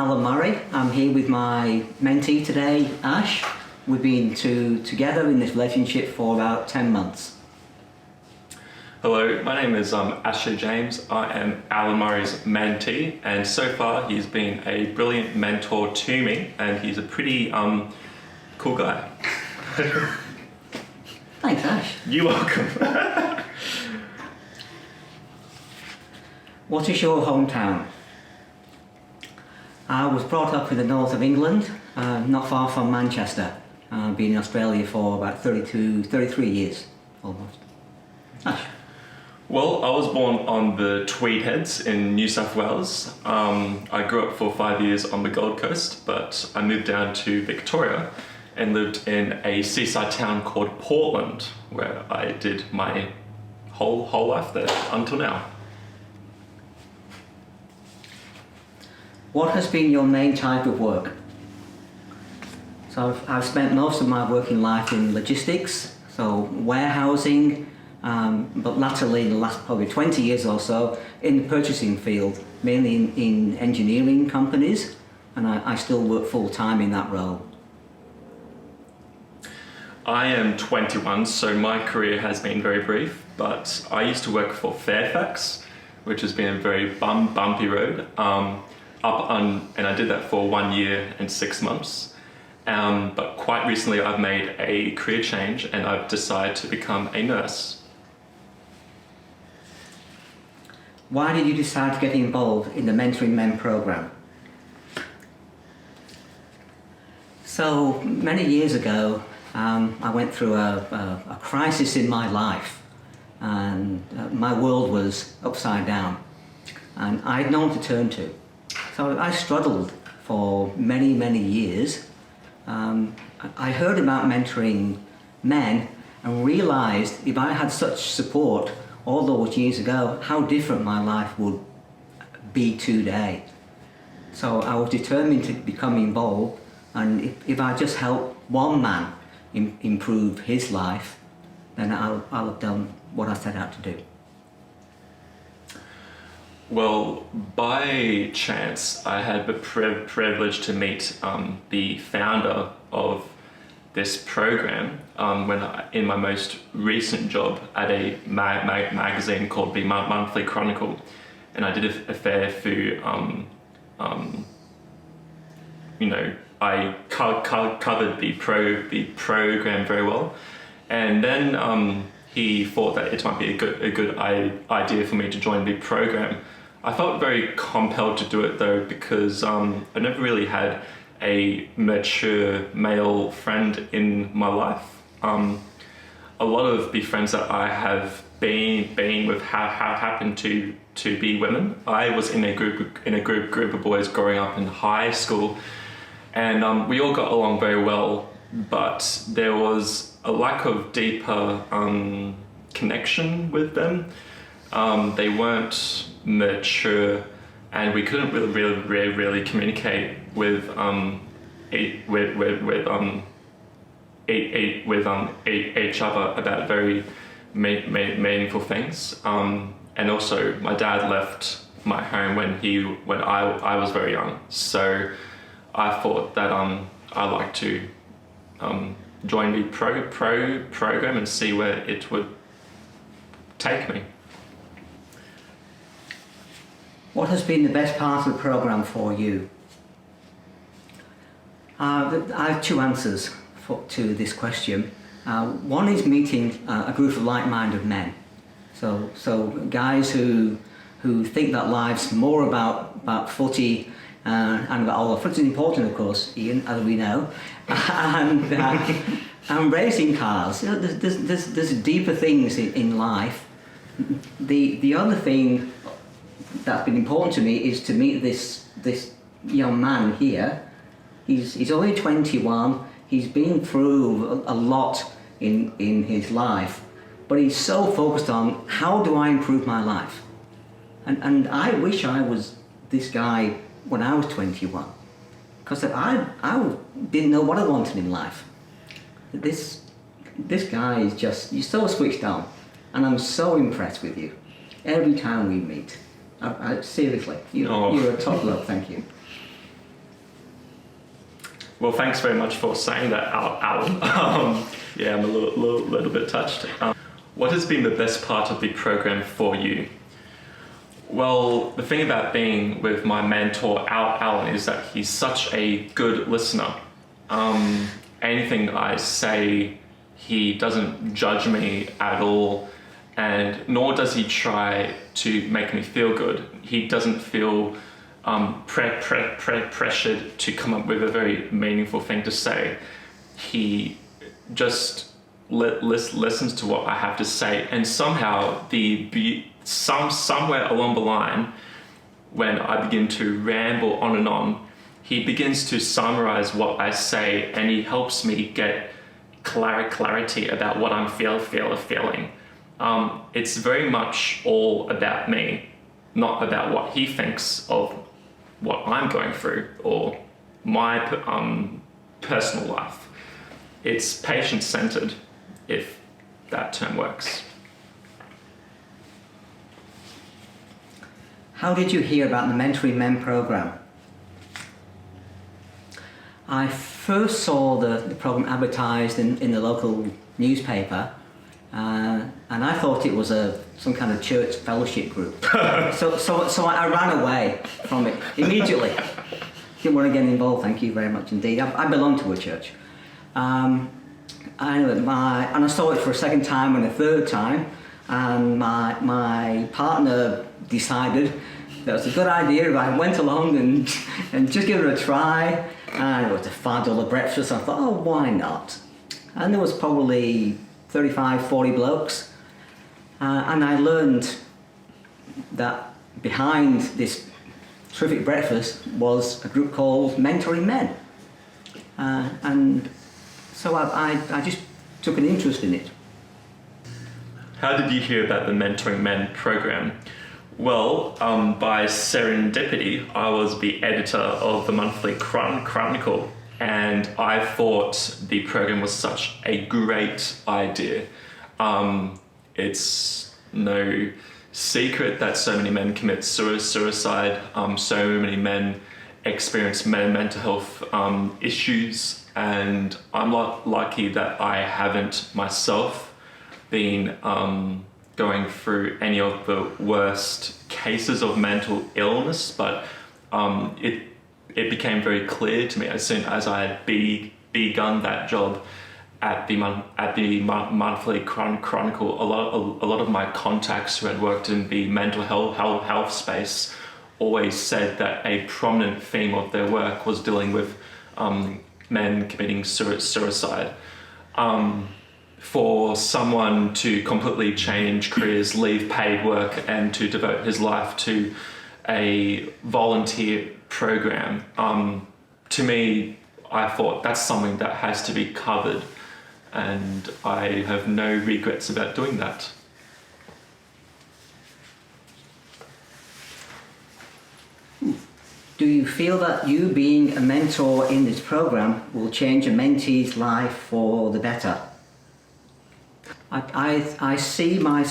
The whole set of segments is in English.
Alan Murray. I'm here with my mentee today, Ash. We've been together in this relationship for about 10 months. Hello, my name is Ashley James. I am Alan Murray's mentee, and so far he's been a brilliant mentor to me, and he's a pretty cool guy. Thanks, Ash. You're welcome. What is your hometown? I was brought up in the north of England, not far from Manchester. I've been in Australia for about 33 years, almost. Ash. Well, I was born on the Tweed Heads in New South Wales. I grew up for 5 years on the Gold Coast, but I moved down to Victoria and lived in a seaside town called Portland, where I did my whole life there until now. What has been your main type of work? So I've spent most of my working life in logistics, so warehousing, but latterly, in the last probably 20 years or so, in the purchasing field, mainly in engineering companies, and I still work full-time in that role. I am 21, so my career has been very brief, but I used to work for Fairfax, which has been a very bumpy road, and I did that for 1 year and 6 months. But quite recently I've made a career change and I've decided to become a nurse. Why did you decide to get involved in the Mentoring Men program? So many years ago, I went through a crisis in my life, and my world was upside down, and I had no one to turn to. So I struggled for many years. I heard about mentoring men and realised if I had such support all those years ago, how different my life would be today. So I was determined to become involved, and if I just help one man improve his life, then I'll have done what I set out to do. Well, by chance, I had the privilege to meet the founder of this program in my most recent job at a magazine called the Monthly Chronicle, and I did a fair few. I covered the program very well, and then he thought that it might be a good idea for me to join the program. I felt very compelled to do it though, because I never really had a mature male friend in my life. A lot of the friends that I have been with have happened to be women. I was in a group of boys growing up in high school, and we all got along very well, but there was a lack of deeper connection with them. They weren't mature, and we couldn't really communicate with each other about very meaningful things. And also, my dad left my home when I was very young, so I thought that I'd like to join the program and see where it would take me. What has been the best part of the program for you? I have two answers to this question. One is meeting a group of like-minded men. So guys who think that life's more about footy, and although footy is important, of course, Ian, as we know, and racing cars. You know, there's deeper things in life. The other thing that's been important to me is to meet this young man here. He's only 21. He's been through a lot in his life, but he's so focused on how do I improve my life. And I wish I was this guy when I was 21, because I didn't know what I wanted in life. This guy is just, you're so switched on, and I'm so impressed with you every time we meet. Seriously, you're a top bloke. Thank you. Well, thanks very much for saying that, Alan. Yeah, I'm a little bit touched. What has been the best part of the program for you? Well, the thing about being with my mentor, Alan, is that he's such a good listener. Anything I say, he doesn't judge me at all, and nor does he try to make me feel good. He doesn't feel pressured to come up with a very meaningful thing to say. He just listens to what I have to say, and somehow somewhere along the line, when I begin to ramble on and on, he begins to summarize what I say, and he helps me get clarity about what I'm feeling. It's very much all about me, not about what he thinks of what I'm going through or my personal life. It's patient-centered, if that term works. How did you hear about the Mentoring Men program? I first saw the program advertised in the local newspaper, and I thought it was some kind of church fellowship group. So I ran away from it immediately. Didn't want to get involved, thank you very much indeed. I belong to a church. And I saw it for a second time and a third time, and my partner decided that it was a good idea if I went along and just give it a try. And it was a $5 breakfast. I thought, oh, why not? And there was probably 35, 40 blokes. And I learned that behind this terrific breakfast was a group called Mentoring Men. And so I just took an interest in it. How did you hear about the Mentoring Men program? Well, by serendipity, I was the editor of the Monthly Chronicle, and I thought the program was such a great idea. It's no secret that so many men commit suicide, so many men experience mental health issues, and I'm lucky that I haven't myself been going through any of the worst cases of mental illness, but it became very clear to me as soon as I had begun that job at the Monthly Chronicle. A lot of my contacts who had worked in the mental health space always said that a prominent theme of their work was dealing with men committing suicide. For someone to completely change careers, leave paid work, and to devote his life to a volunteer program, to me, I thought that's something that has to be covered, and I have no regrets about doing that. Do you feel that you being a mentor in this program will change a mentee's life for the better? I see my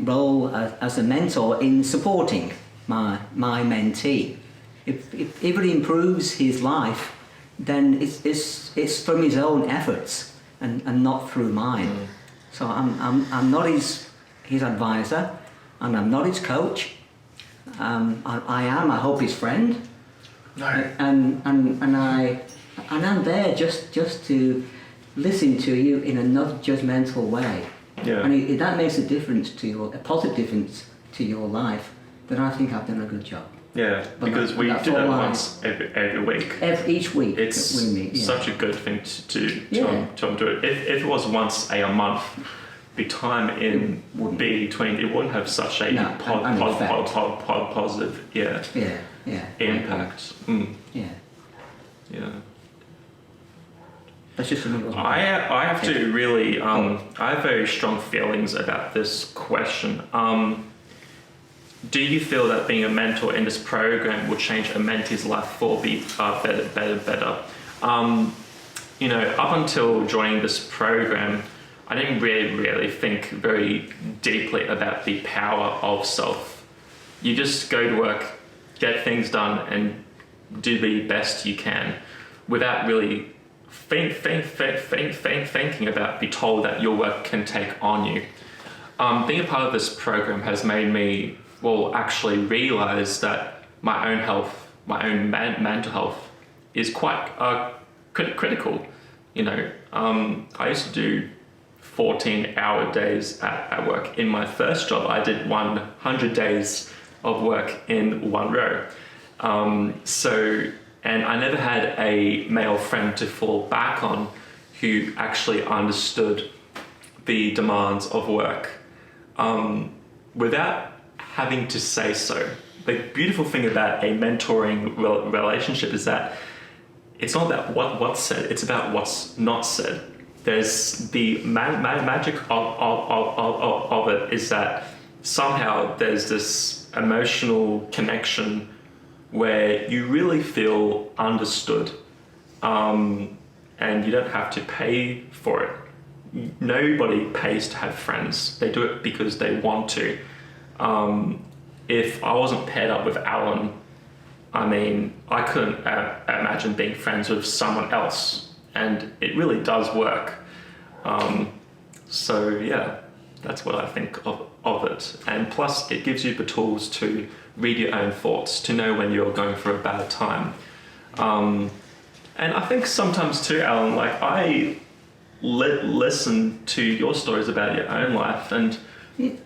role as a mentor in supporting my mentee. If it improves his life, then it's from his own efforts and not through mine. So I'm not his advisor, and I'm not his coach. I hope, his friend. No. And I'm there just to listen to you in a not judgmental way. Yeah. And if that makes a positive difference to your life, then I think I've done a good job. Yeah, But because we do that once every week. Each week It's we meet. Yeah. such a good thing to do it. If it was once a month, the time in between, it wouldn't have such a positive impact. Yeah. That's just something. I have to really, I have very strong feelings about this question. Do you feel that being a mentor in this program will change a mentee's life for the better? Up until joining this program, I didn't really think very deeply about the power of self. You just go to work, get things done, and do the best you can. without really thinking about, be told that your work can take on you. Being a part of this program has made me, actually realize that my own health, my own mental health is quite critical. I used to do 14-hour days at work. In my first job, I did 100 days of work in one row. And I never had a male friend to fall back on who actually understood the demands of work without having to say so. The beautiful thing about a mentoring relationship is that it's not about what's said, it's about what's not said. There's the magic of it is that somehow there's this emotional connection where you really feel understood, and you don't have to pay for it. Nobody pays to have friends. They do it because they want to. If I wasn't paired up with Alan, I couldn't imagine being friends with someone else, and it really does work. So yeah, that's what I think of it. And plus, it gives you the tools to read your own thoughts, to know when you're going through a bad time. And I think sometimes too, Alan, I listen to your stories about your own life, and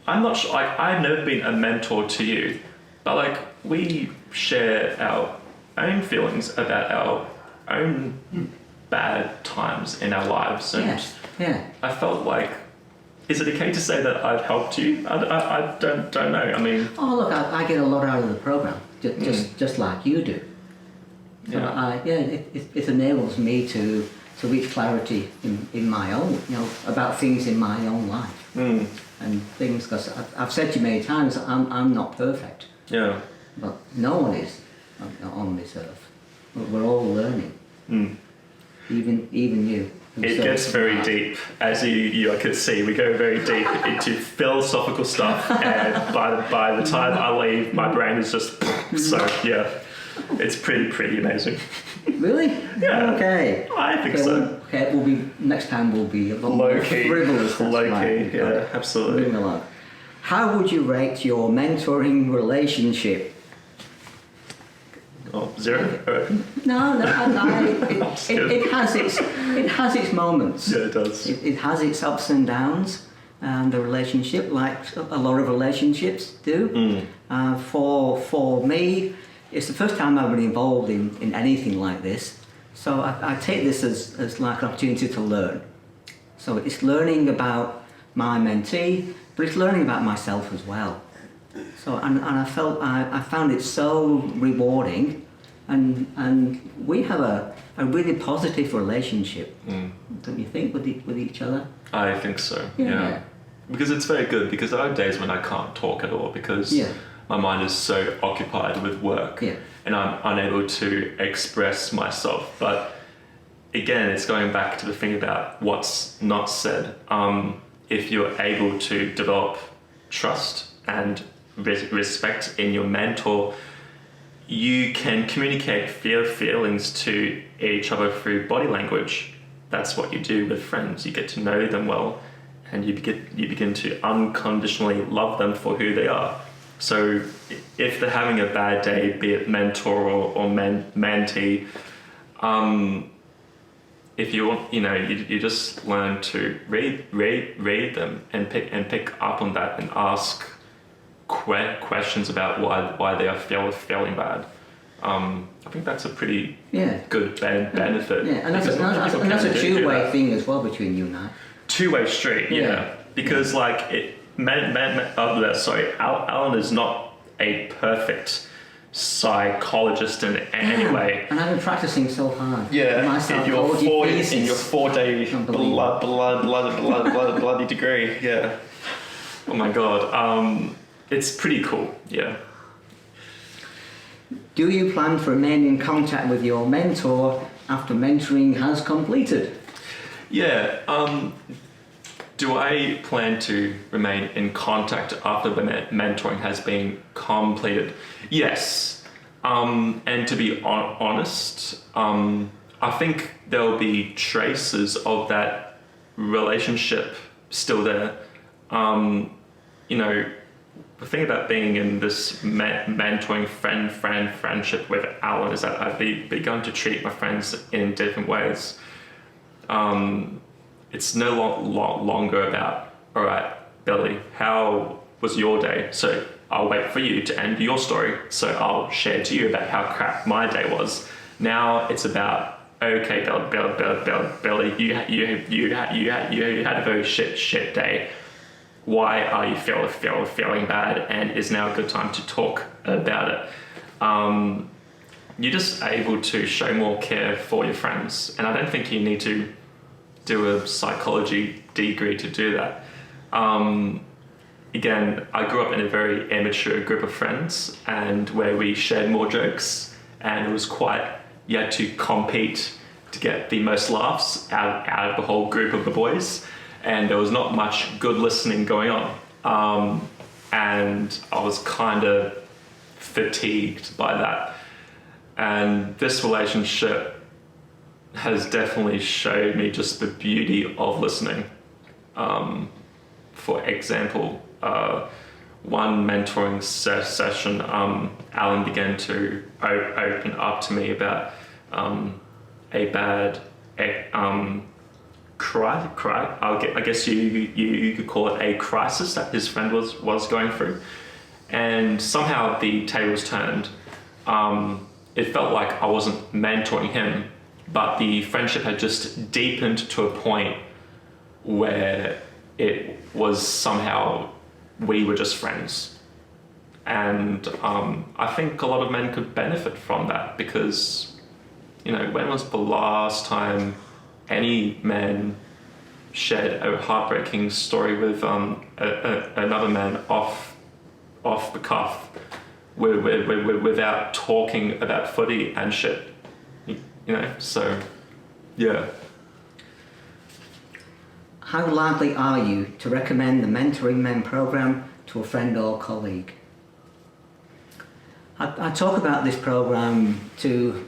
I'm not sure, I've never been a mentor to you, but we share our own feelings about our own bad times in our lives. And Yes, yeah. I felt is it okay to say that I've helped you? I don't know. Oh, look, I get a lot out of the program, just like you do. So it enables me to reach clarity in my own, about things in my own life. And things, because I've said to you many times, I'm not perfect. Yeah. But no one is on this earth. We're all learning. Even you. It gets very deep, as you could see. We go very deep into philosophical stuff, and by the time I leave, my brain is just so yeah. It's pretty amazing. Really? Yeah. Okay. I think so. We'll be next time. We'll be a lot Low more key. frivolous. Low key. Right. Yeah, absolutely. Moving along. How would you rate your mentoring relationship? Oh, 0? No. It has its moments. Yeah, it does. It has its ups and downs. The relationship, like a lot of relationships do. For me, it's the first time I've been involved in anything like this. So I take this as like an opportunity to learn. So it's learning about my mentee, but it's learning about myself as well. So and I found it so rewarding, and we have a really positive relationship, don't you think, with each other? I think so. Yeah. Because it's very good. Because there are days when I can't talk at all because my mind is so occupied with work, and I'm unable to express myself. But again, it's going back to the thing about what's not said. If you're able to develop trust and respect in your mentor, you can communicate feelings to each other through body language. That's what you do with friends. You get to know them well, and you begin to unconditionally love them for who they are. So if they're having a bad day, be it mentor or mentee, if you want, you just learn to read them and pick up on that and ask questions about why they are feeling bad. I think that's a pretty good benefit. Yeah, and that's a two-way thing as well between you and I. Two-way street, yeah. Because Alan is not a perfect psychologist in any way. And I've been practicing so hard. Yeah, My in your psychology 4-day bloody degree. Yeah. Oh my god. It's pretty cool. Yeah. Do you plan to remain in contact with your mentor after mentoring has completed? Yeah. Do I plan to remain in contact after the mentoring has been completed? Yes. And to be honest, I think there'll be traces of that relationship still there. You know, the thing about being in this mentoring friendship with Alan is that I've begun to treat my friends in different ways. It's no longer about, all right, Billy, how was your day? So I'll wait for you to end your story, so I'll share to you about how crap my day was. Now it's about, okay, Billy, you had a very shit day. Why are you feeling bad? And is now a good time to talk about it? You're just able to show more care for your friends, and I don't think you need to do a psychology degree to do that. Again, I grew up in a very immature group of friends, and where we shared more jokes, and it was quite, you had to compete to get the most laughs out of the whole group of the boys, and there was not much good listening going on. And I was kind of fatigued by that. And this relationship has definitely showed me just the beauty of listening. For example, one mentoring session, Alan began to open up to me about a bad I guess you could call it a crisis that his friend was going through, and somehow the tables turned. It felt like I wasn't mentoring him, but the friendship had just deepened to a point where it was somehow we were just friends. And I think a lot of men could benefit from that, because, you know, when was the last time any man shared a heartbreaking story with another man off the cuff, without talking about footy and shit, you know? So, yeah. How likely are you to recommend the Mentoring Men program to a friend or colleague? I talk about this program to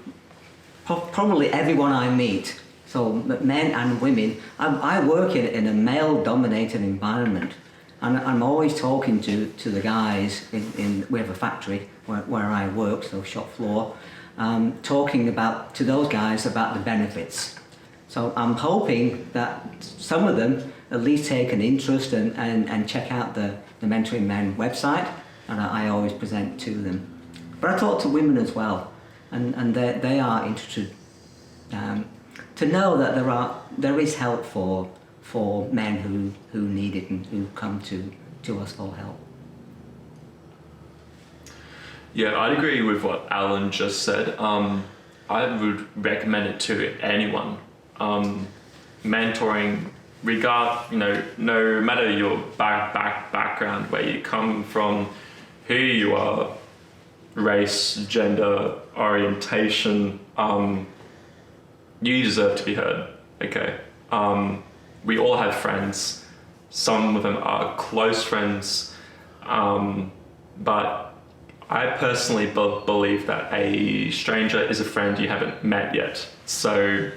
probably everyone I meet, so men and women. I work in a male-dominated environment, and I'm always talking to the guys we have a factory where I work, so shop floor, talking to those guys about the benefits. So I'm hoping that some of them at least take an interest and check out the Mentoring Men website, and I always present to them. But I talk to women as well, and they are interested to know that there is help for men who need it and who come to us for help. Yeah, I'd agree with what Alan just said. I would recommend it to anyone. Mentoring, no matter your background, where you come from, who you are, race, gender, orientation, you deserve to be heard, okay? We all have friends. Some of them are close friends, but I personally believe that a stranger is a friend you haven't met yet. So,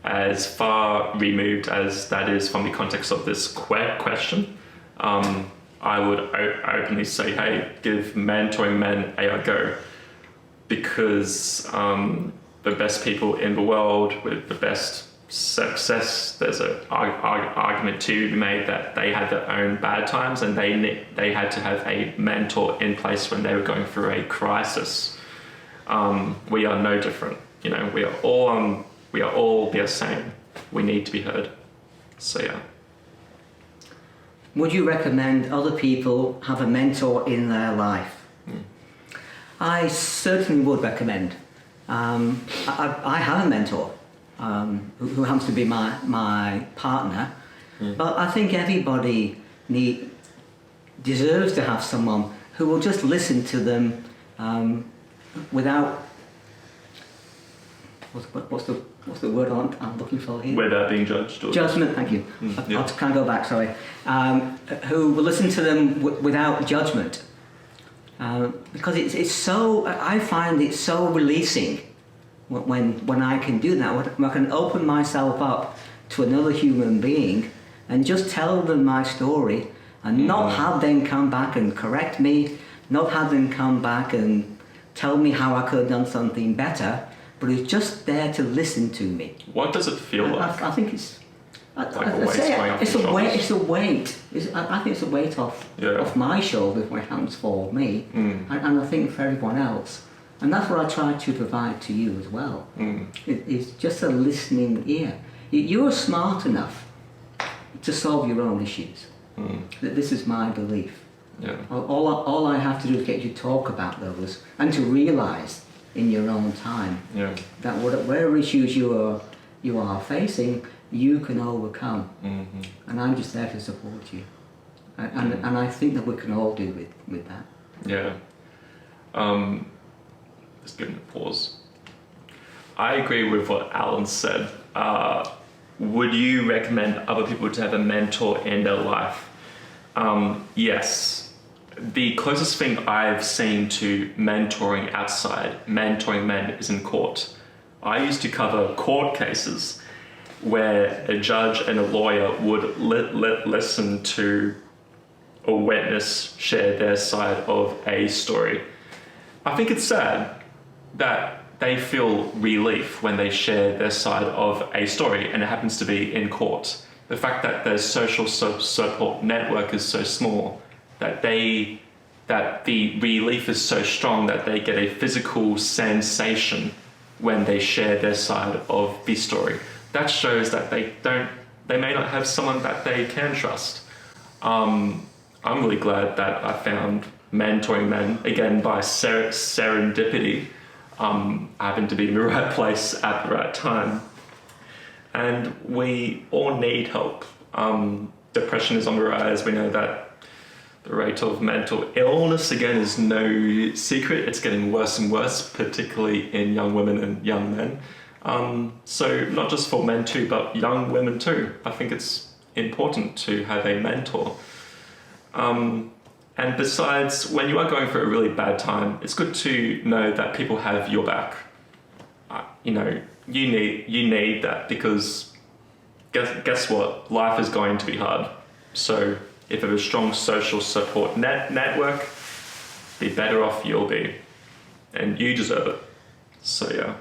as far removed as that is from the context of this question, I would openly say, hey, give Mentoring Men a go, because the best people in the world with the best success, there's an argument to be made that they had their own bad times, and they had to have a mentor in place when they were going through a crisis. We are no different. You know, we are all the same. We need to be heard. So yeah. Would you recommend other people have a mentor in their life? I certainly would recommend. I have a mentor who happens to be my partner, but I think everybody deserves to have someone who will just listen to them without what's the word I'm looking for here? Without being judged. Or Judgment, thank you. Yeah. I'll kind of go back, sorry. Who will listen to them without judgment. Because it's so, I find it so releasing when I can do that, when I can open myself up to another human being and just tell them my story and not have them come back and correct me, not have them come back and tell me how I could have done something better, but it's just there to listen to me. What does it feel like? I think it's... Like a weight going off it's your a weight. shoulders? It's a weight. I think it's a weight off my shoulders when it happens for me, and I think for everyone else. And that's what I try to provide to you as well. It's just a listening ear. You're smart enough to solve your own issues. This is my belief. Yeah. All I have to do is get you to talk about those and to realise in your own time that whatever issues you are facing, you can overcome. And I'm just there to support you. And I think that we can all do with that. Yeah. Just give me a pause. I agree with what Alan said. Would you recommend other people to have a mentor in their life? Yes. The closest thing I've seen to mentoring men is in court. I used to cover court cases where a judge and a lawyer would listen to a witness share their side of a story. I think it's sad that they feel relief when they share their side of a story and it happens to be in court. The fact that their social support network is so small that the relief is so strong that they get a physical sensation when they share their side of the story. That shows that they may not have someone that they can trust. I'm really glad that I found mentoring men, again by serendipity. I happened to be in the right place at the right time. And we all need help. Depression is on the rise. We know that the rate of mental illness, again, is no secret. It's getting worse and worse, particularly in young women and young men. So not just for men too, but young women too. I think it's important to have a mentor. And besides, when you are going through a really bad time, it's good to know that people have your back. You need that, because guess what? Life is going to be hard. So if you have a strong social support network, the better off you'll be. And you deserve it. So yeah.